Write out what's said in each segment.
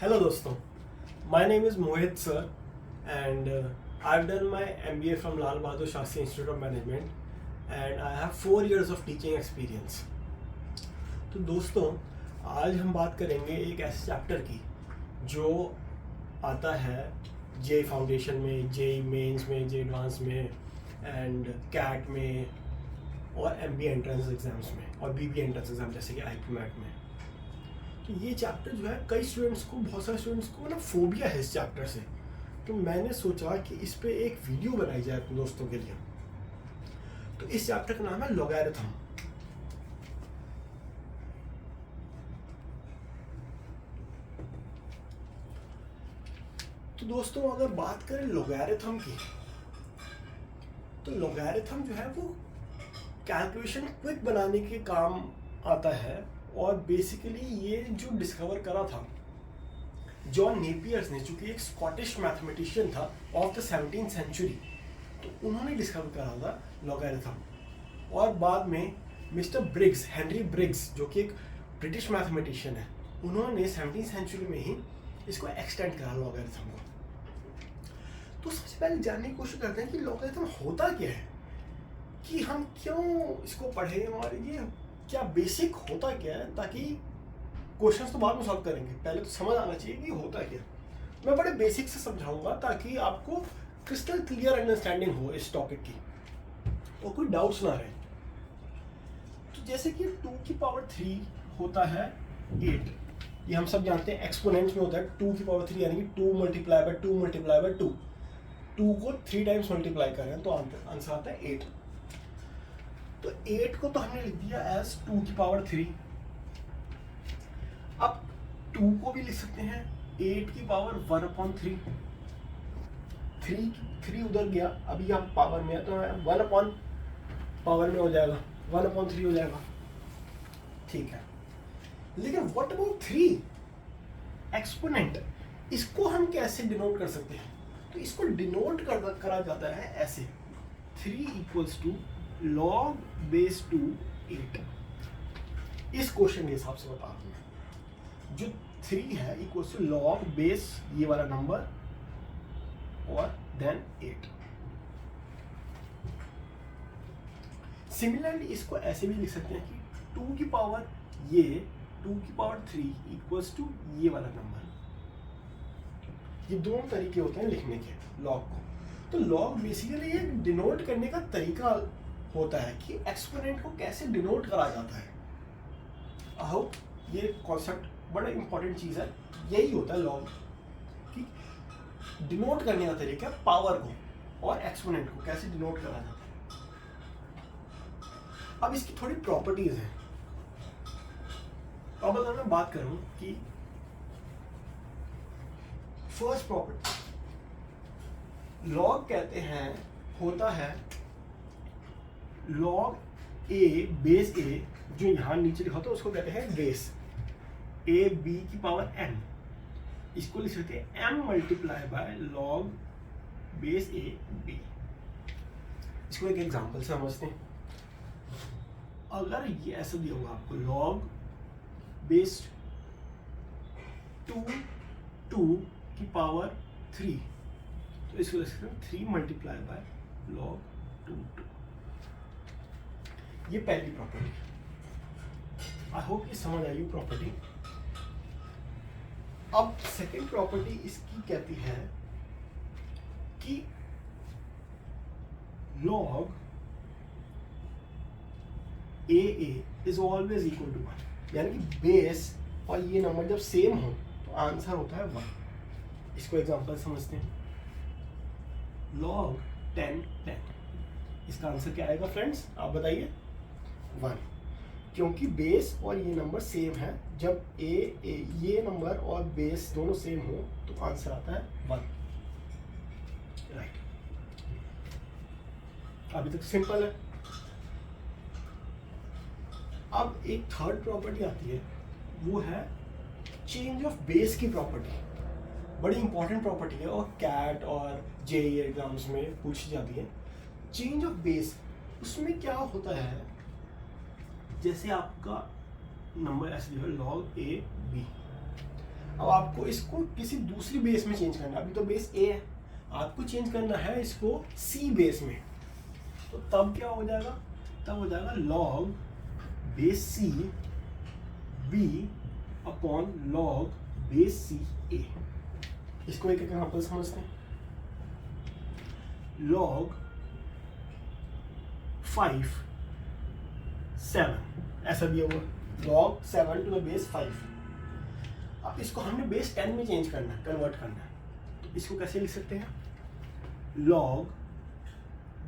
Hello दोस्तों, my name is Mohit sir and I've done my MBA from Lal Bahadur Shastri Institute of Management and I have 4 years of teaching experience. तो दोस्तों आज हम बात करेंगे एक ऐसे चैप्टर की जो आता है जे फाउंडेशन में, जे मेंस में, जे एडवांस में एंड कैट में और MBA एंट्रेंस एग्जाम्स में और BBA एंट्रेंस एग्जाम जैसे कि IP मैट में. तो ये चैप्टर जो है कई स्टूडेंट्स को, बहुत सारे स्टूडेंट्स को ना फोबिया है इस चैप्टर से. तो मैंने सोचा कि इस पे एक वीडियो बनाई जाए अपने दोस्तों के लिए. तो इस चैप्टर का नाम है लॉगरिथम. तो दोस्तों अगर बात करें लॉगरिथम की, तो लॉगरिथम जो है वो कैलकुलेशन क्विक बनाने के काम आता है. और बेसिकली ये जो डिस्कवर करा था जॉन नेपियर्स ने, जो कि एक स्कॉटिश मैथमेटिशियन था ऑफ द 17th सेंचुरी, तो उन्होंने डिस्कवर करा था लॉगरिथम. और बाद में मिस्टर ब्रिग्स, हेनरी ब्रिग्स, जो कि एक ब्रिटिश मैथमेटिशियन है, उन्होंने 17th सेंचुरी में ही इसको एक्सटेंड करा लॉगरिथम को. तो सबसे पहले जानने की कोशिश करते हैं कि लॉगरिथम होता क्या है, कि हम क्यों इसको पढ़ें और ये क्या बेसिक होता क्या है, ताकि क्वेश्चंस तो बाद में सॉल्व करेंगे, पहले तो समझ आना चाहिए कि होता क्या. मैं बड़े बेसिक से समझाऊंगा ताकि आपको क्रिस्टल क्लियर अंडरस्टैंडिंग हो इस टॉपिक की और कोई डाउट्स ना रहे. तो जैसे कि 2 की पावर 3 होता है 8, ये हम सब जानते हैं. एक्सपोनेंट्स में होता है 2 की पावर 3, यानी कि 2 मल्टीप्लाई बाय 2 मल्टीप्लाई बाय 2. 2 को 3 टाइम्स मल्टीप्लाई करें तो आंसर आता है 8. तो 8 को तो हमने लिख दिया एज 2 की पावर 3. अब 2 को भी लिख सकते हैं 8 की पावर 1/3. 3 उधर गया, अभी यहाँ पावर में है तो 1 पावर में हो जाएगा, 1/3 हो जाएगा. ठीक है, लेकिन व्हाट अबाउट 3 एक्सपोनेंट, इसको हम कैसे डिनोट कर सकते हैं? तो इसको डिनोट करा जाता है ऐसे, 3 इक्वल्स टू log base 2 8. इस क्वेश्चन के हिसाब से बता रहा हूं. जो 3 है इक्वल्स टू log base ये वाला नंबर और देन 8. सिमिलरली इसको ऐसे भी लिख सकते हैं कि 2 की पावर 3 इक्वल्स टू ये वाला नंबर. ये दोनों तरीके होते हैं लिखने के लॉग को. तो लॉग बेसिकली ये डिनोट करने का तरीका होता है कि एक्सपोनेंट को कैसे डिनोट करा जाता है. आई होप ये कॉन्सेप्ट बड़ा इंपॉर्टेंट चीज़ है. यही होता है लॉग, कि डिनोट करने का तरीका पावर को और एक्सपोनेंट को कैसे डिनोट करा जाता है. अब इसकी थोड़ी प्रॉपर्टीज हैं. अब अगर मैं बात करूं कि फर्स्ट प्रॉपर्टी, लॉग कहते हैं होता है log a बेस a, जो यहाँ नीचे लिखा होता है उसको कहते हैं बेस a b की पावर n. इसको लिख सकते हैं m multiply by log base a b. इसको एक एग्जांपल से समझते हैं. अगर ये ऐसा दिया होगा आपको log बेस 2 की पावर 3, तो इसको लिख सकते हैं 3 मल्टीप्लाई बाय log 2. ये पहली प्रॉपर्टी. आई होप ये समझ आई प्रॉपर्टी. अब सेकंड प्रॉपर्टी इसकी कहती है कि log a is always equal to 1, यानी कि बेस और ये नंबर जब सेम हो तो आंसर होता है 1. इसको एग्जांपल समझते हैं. log 10, इसका आंसर क्या आएगा फ्रेंड्स, आप बताइए? 1, क्योंकि बेस और ये नंबर सेम है. जब ये नंबर और बेस दोनों सेम हो तो आंसर आता है 1. राइट. अभी तक सिंपल है. अब एक थर्ड प्रॉपर्टी आती है, वो है चेंज ऑफ बेस की प्रॉपर्टी. बड़ी इंपॉर्टेंट प्रॉपर्टी है और कैट और जेईई एग्जाम्स में पूछी जाती है. चेंज ऑफ बेस, उसमें क्या होता है, जैसे आपका नंबर ऐसे जो है log a b, अब आपको इसको किसी दूसरी बेस में चेंज करना है। अभी तो बेस ए है, आपको चेंज करना है इसको सी बेस में। तो तब क्या हो जाएगा, तब हो जाएगा log base c b upon log base c a. इसको एक एग्जांपल समझते हैं। log 5 7 ऐसा दिया हुआ, log 7 टू द बेस 5। अब इसको हमने बेस 10 में चेंज करना है, कन्वर्ट करना है। तो इसको कैसे लिख सकते हैं, log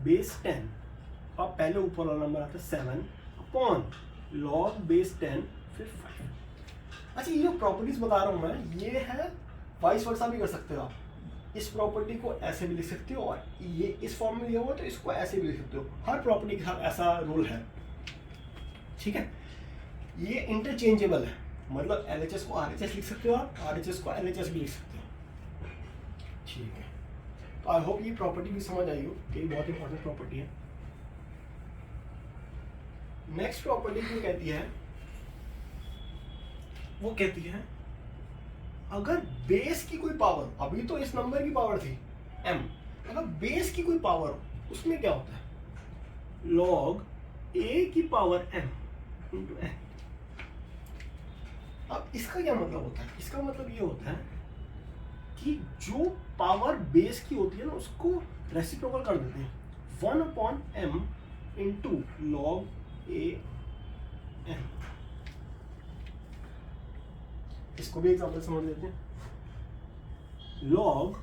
बेस 10, अब पहले ऊपर वाला नंबर आता है 7 अपॉन log बेस 10 फिर 5। अच्छा, ये जो प्रॉपर्टीज बता रहा हूँ मैं, ये है वाइस वर्सा भी कर सकते हो आप। इस प्रॉपर्टी को ऐसे भी लिख सकते हो, और ये इस फॉर्म में दिया हुआ तो इसको ऐसे भी लिख सकते हो। हर प्रॉपर्टी के साथ ऐसा रूल है, ठीक है। ये इंटरचेंजेबल है, मतलब LHS को RHS लिख सकते हो आप, RHS को LHS भी लिख सकते हो, ठीक है। तो आई होप ये प्रॉपर्टी भी समझ आई हो, ये बहुत इंपॉर्टेंट प्रॉपर्टी है। नेक्स्ट प्रॉपर्टी जो कहती है, वो कहती है अगर बेस की कोई पावर, अभी तो इस नंबर की पावर थी m, अगर बेस की कोई पावर हो, उसमें क्या होता है, log a की पावर m इंटू n। अब इसका क्या मतलब होता है, इसका मतलब ये होता है कि जो पावर बेस की होती है ना, उसको रेसिप्रोकल कर देते हैं, 1 upon m into log a n। इसको भी एग्जांपल समझ लेते हैं। log,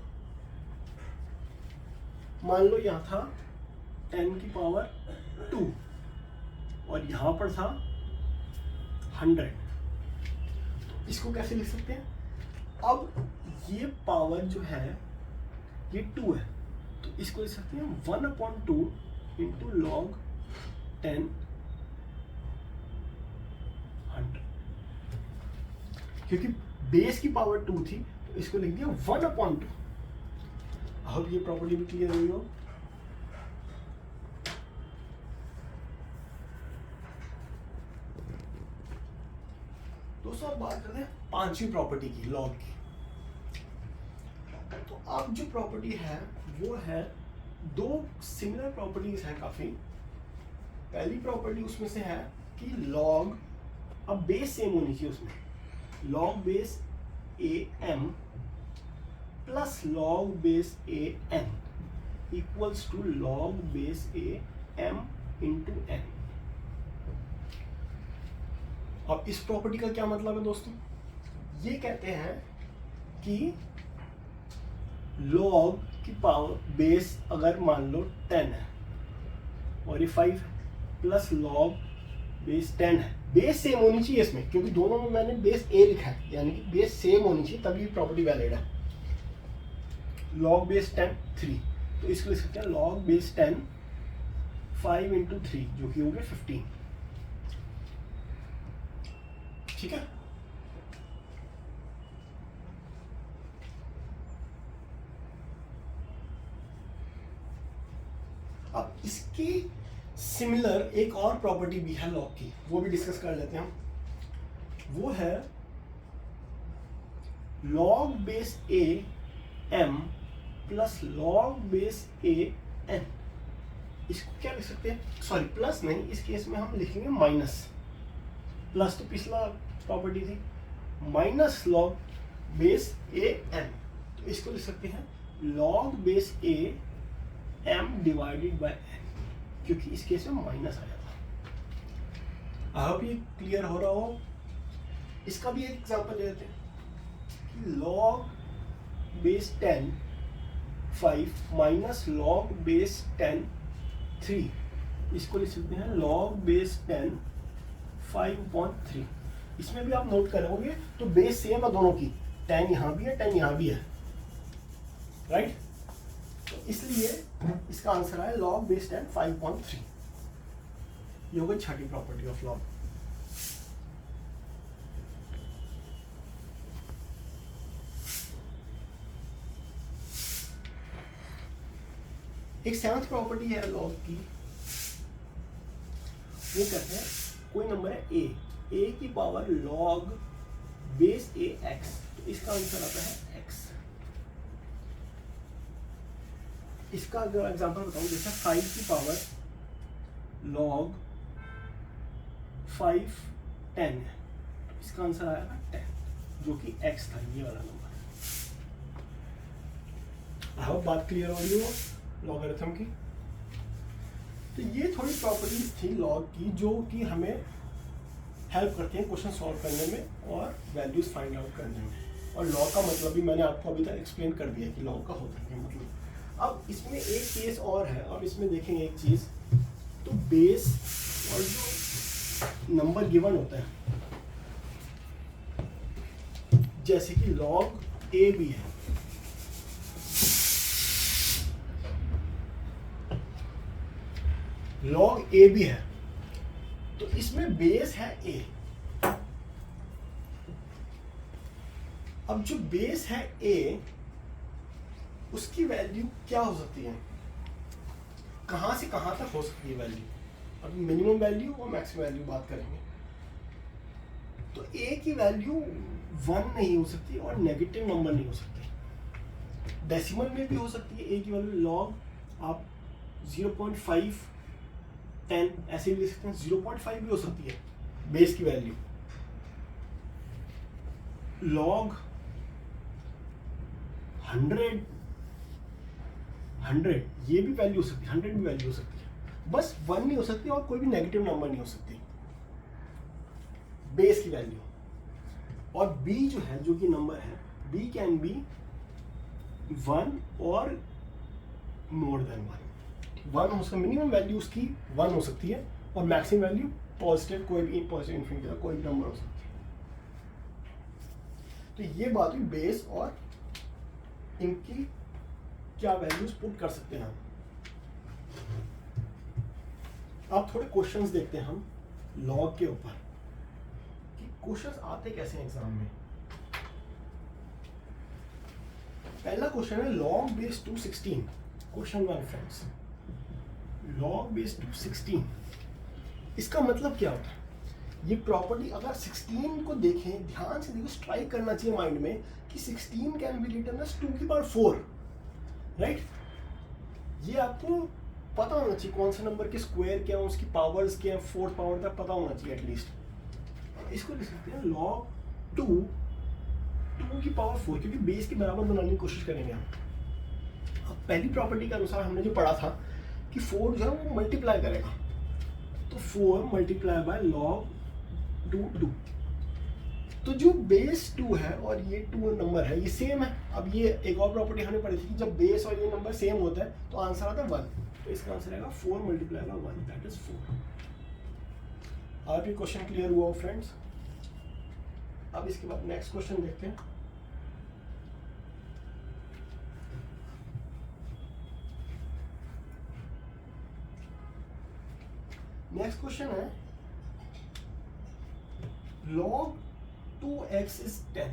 मान लो यहां था 10 की पावर 2 और यहां पर था 100, तो इसको कैसे लिख सकते हैं, अब ये पावर जो है ये 2 है, तो इसको लिख सकते हैं 1 अपॉन 2 इंटू log 10 100, क्योंकि बेस की पावर 2 थी, तो इसको लिख दिया 1 अपॉन 2। अब ये प्रॉपर्टी भी क्लियर हुई हो। दोस्तों अब बात करते हैं पांचवी प्रॉपर्टी की, लॉग की। तो अब जो प्रॉपर्टी है वो है, दो सिमिलर प्रॉपर्टीज हैं काफी। पहली प्रॉपर्टी उसमें से है कि लॉग, अब बेस सेम होनी चाहिए उसमें, log base a m plus log base a n equals to log base a m into n। अब इस प्रॉपर्टी का क्या मतलब है दोस्तों, ये कहते हैं कि log की पावर बेस अगर मान लो 10 है और ये 5 प्लस log बेस 10 है, बेस सेम होनी चाहिए इसमें, क्योंकि दोनों में मैंने बेस a लिखा है, यानी कि बेस सेम होनी चाहिए तभी प्रॉपर्टी वैलिड है। log बेस 10 3, तो इसको लिख सकते हैं log बेस 10 5 इंटू 3, जो कि हो गया 15, ठीक है। अब इसकी सिमिलर एक और प्रॉपर्टी भी है लॉग की, वो भी डिस्कस कर लेते हैं हम। वो है log base a m plus log base a n। इसको क्या लिख सकते हैं, सॉरी प्लस नहीं, इस केस में हम लिखेंगे माइनस। प्लस तो पिछला प्रॉपर्टी थी, minus log base a m, तो इसको लिख सकते हैं log base a m divided by n, क्योंकि इस केस में माइनस आ जाता। आई होप ये क्लियर हो रहा हो। इसका भी एक एग्जांपल ले लेते हैं कि log base 10 5 minus log base 10 3, इसको लिख सकते हैं log बेस 10 5/3। इसमें भी आप नोट करोगे तो बेस सेम है दोनों की, 10 यहाँ भी है 10 यहाँ भी है, राइट। तो इसलिए इसका आंसर है log बेस 10 5/3। ये हो गई छठी प्रॉपर्टी ऑफ log। एक सेवंथ प्रॉपर्टी है log की, वो कहते हैं कोई नंबर है a की power log base a x, तो इसका आंसर आता है x। इसका अगर एग्जांपल बताऊं, जैसे 5 की पावर log 5 10 है, तो इसका आंसर आएगा 10, जो कि x था, ये वाला नंबर। आई होप बात क्लियर हो रही हो लॉगरिथम की। तो ये थोड़ी प्रॉपर्टीज थी लॉग की जो कि हमें हेल्प करती हैं क्वेश्चन सॉल्व करने में और वैल्यूज फाइंड आउट करने में। और लॉग का मतलब भी मैंने आपको अभी तक एक्सप्लेन कर दिया कि लॉग का होता है मतलब। अब इसमें एक केस और है, अब इसमें देखेंगे एक चीज़, तो बेस और जो नंबर गिवन होता है, जैसे कि लॉग ए भी है, लॉग ए भी है, तो इसमें बेस है ए। अब जो बेस है ए, उसकी वैल्यू क्या हो सकती है, कहां से कहां तक हो सकती है वैल्यू। अब मिनिमम वैल्यू और मैक्सिमम वैल्यू बात करेंगे। तो ए की वैल्यू 1 नहीं हो सकती और नेगेटिव नंबर नहीं हो सकती। डेसिमल में भी हो सकती है ए की वैल्यू, लॉग आप 0.5 10 ऐसे भी लिख सकते हैं, 0.5 भी हो सकती है बेस की वैल्यू। लॉग 100 ये भी वैल्यू हो सकती है, 100 भी वैल्यू हो सकती है, बस 1 नहीं हो सकती और कोई भी नेगेटिव नंबर नहीं हो सकती बेस की वैल्यू। और b जो है, जो कि नंबर है, b कैन बी 1 और मोर देन 1 हो सकता है। मिनिमम वैल्यू उसकी 1 हो सकती है और मैक्सिमम वैल्यू पॉजिटिव, कोई भी पॉजिटिव इन्फिनिटी का कोई भी नंबर हो सकती है। तो ये बात हुई बेस और इनकी क्या वैल्यूज पुट कर सकते हैं हम। अब थोड़े क्वेश्चंस देखते हैं हम लॉग के ऊपर कि क्वेश्चंस आते कैसे हैं एग्जाम में। पहला क्वेश्चन है log base 216, question 1 friends, log base 216, इसका मतलब क्या होता है। ये प्रॉपर्टी अगर 16 को देखें, ध्यान से देखो, स्ट्राइक करना चाहिए माइंड में कि 16 कैन बी रिटन एज 2 की पावर 4, राइट। ये आपको पता होना चाहिए कौन से नंबर के स्क्वायर क्या है, उसकी पावर्स क्या है, 4th पावर तक पता होना चाहिए एटलीस्ट। इसको लिख सकते हैं log 2 की पावर 4, क्योंकि बेस के बराबर बनाने की कोशिश करेंगे हम। अब पहली प्रॉपर्टी के अनुसार हमने जो पढ़ा था कि 4 जो है वो मल्टीप्लाई करेगा, तो 4 मल्टीप्लाई बाय log 2। तो जो बेस 2 है और ये 2 नंबर है, ये सेम है। अब ये एक और प्रॉपर्टी हमने पढ़ी थी कि जब बेस और ये नंबर सेम होता है तो आंसर आता है 1, तो इसका आंसर आएगा 4 मल्टीप्लाई बाय 1, दैट इज 4। आप ये क्वेश्चन क्लियर हुआ फ्रेंड्स। अब इसके बाद नेक्स्ट क्वेश्चन देखते हैं। नेक्स्ट क्वेश्चन है log 2x is 10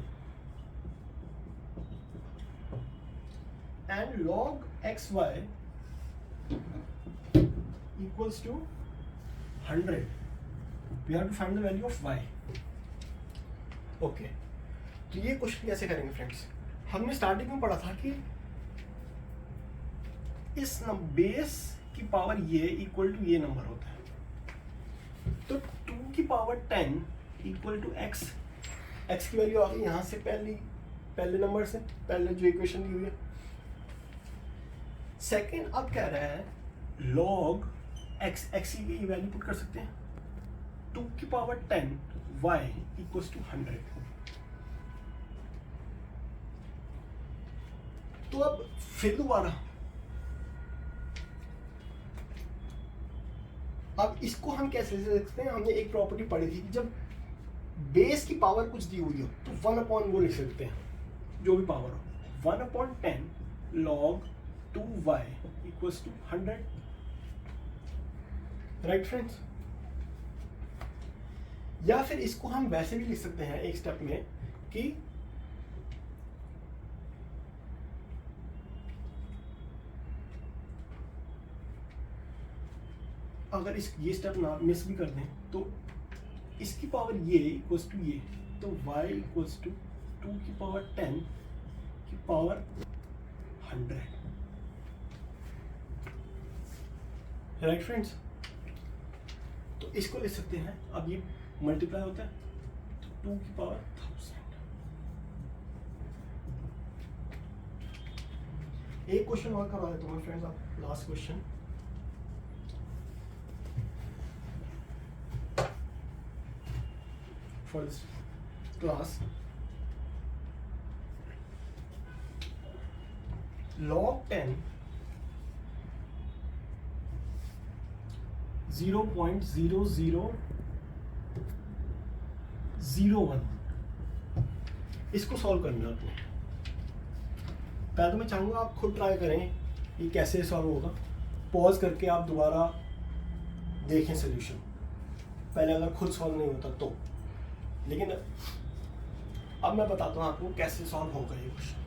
and log xy equals to 100. We have to find the value of y. Okay. तो ये क्वेश्चन कैसे करेंगे फ्रेंड्स। हमने स्टार्टिंग में पढ़ा था कि इस बेस की पावर ये इक्वल टू ये नंबर होता है, तो 2 की पावर 10 इक्वल टू x की वैल्यू आ गई यहाँ से पहले नंबर से, पहले जो इक्वेशन दी हुई है। सेकेंड अब कह रहा है log x की वैल्यू पुट कर सकते हैं, 2 की पावर 10 y इक्वल्स टू 100। तो अब फिर दोबारा अब इसको हम कैसे लिखते हैं। हमने एक प्रॉपर्टी पढ़ी थी कि जब बेस की पावर कुछ दी हुई हो तो 1 वो लिख सकते हैं, जो भी पावर हो, 1/10 log 2y equals to 100, right friends. या फिर इसको हम वैसे भी लिख सकते हैं एक स्टेप में कि अगर ये स्टेप ना मिस भी कर दें तो इसकी पावर ये इक्वल्स टू ये, तो y इक्वल्स टू 2 की पावर 10 की पावर 100, राइट फ्रेंड्स। तो इसको ले सकते हैं, अब ये मल्टीप्लाई होता है तो 2 की पावर 1000। एक क्वेश्चन और करवा देता हूँ फ्रेंड्स, आप last question. For this class, log 10 0.0001, इसको सॉल्व करना है आपने। पहले तो मैं चाहूँगा आप खुद ट्राई करें ये कैसे सॉल्व होगा, पॉज करके आप दोबारा देखें सोल्यूशन, पहले अगर खुद सॉल्व नहीं होता तो। लेकिन अब मैं बताता हूँ आपको कैसे सॉल्व होगा ये क्वेश्चन।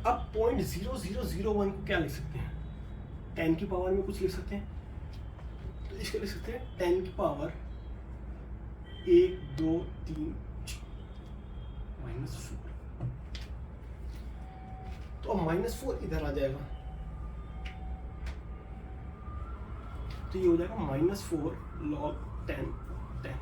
अब 0.0001 को क्या लिख सकते हैं, 10 की पावर में कुछ लिख सकते हैं, तो इसको लिख सकते हैं 10 की पावर 1 2 3 -4। तो अब -4 इधर आ जाएगा, तो ये हो जाएगा -4 log 10 10।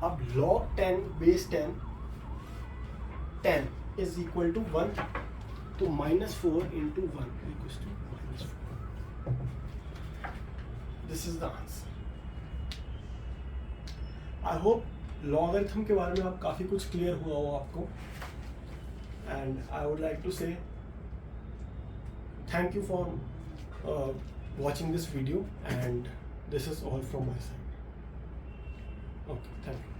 अब log 10 base 10 10 is equal to 1, तो -4 into 1 equals to -4। This is the answer. I hope logarithm के बारे में आप काफ़ी कुछ क्लियर हुआ हो आपको, and I would like to say thank you for watching this video, and this is all from my side. Okay, thank you.